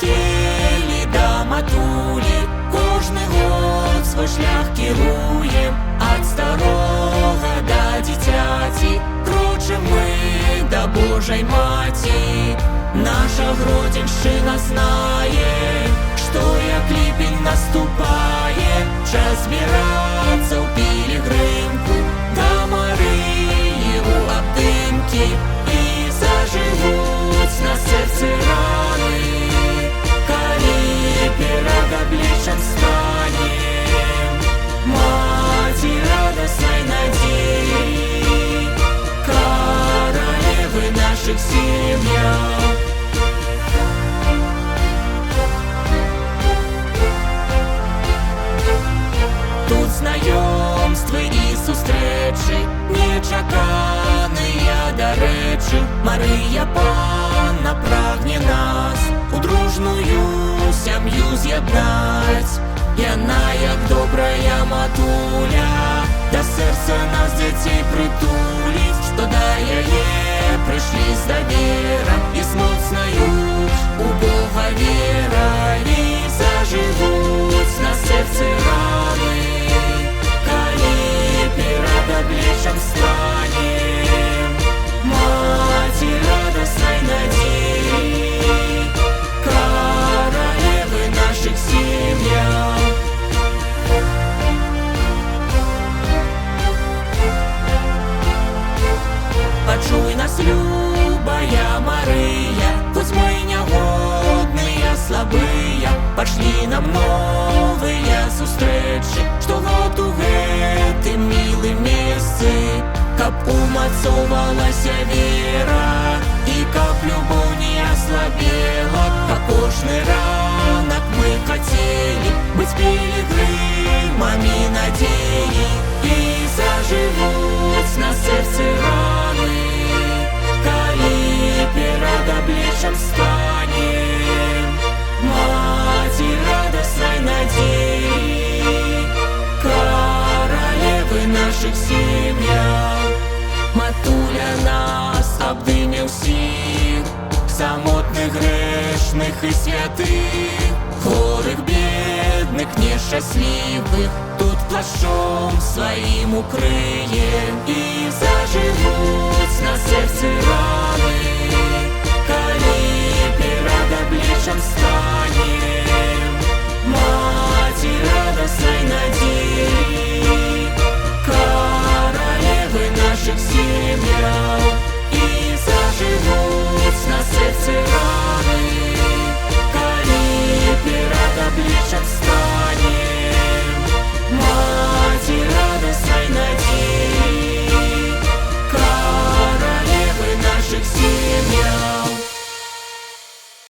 келі да матулі, кожны год свой шлях кіруем, ад старога да дзіцяці, крочым мы да Божай Маці. Наша Гродзеншчына знае, што як ліпень наступае, час збірацца ў пілігрымку да Марыі ў абдымкі, і зажывуць на сэрцы раны, калі перад абліччам станем Маці радаснай надзеі, каралевы нашых сем'яў. Тут знаёмствы і сустрэчы, нечаканыя дарэчы. Марыя Панна прагне нас у дружную сям'ю з'яднаць. Яна, як добрая матуля, да сэрца нас дзяцей прытуліць, што да яе прыйшлі з даверам і з моцнаю у Бога верай, зажывуць на сэрцы раны, калі перад абліччам станем Маці радаснай надзеі, каралевы нашых сем'яў. Пачуй нас, любая Марыя, хоць мы нягодныя, слабыя, пашлі нам новыя сустрэчы штогод у гэтым мілым месцы, каб умацоўвалася вера і каб любоў не аслабела. А кожны ранак мы хацелі быць пілігрымамі надзеі, і зажывуць на сэрцы раны, калі перад абліччам станем Маці радаснай надзеі, каралевы нашых сем'яў. Матуля нас абдыме ўсіх, самотных, грэшных і святых, хворых, бедных, нешчаслівых, тут плашчом сваім укрые і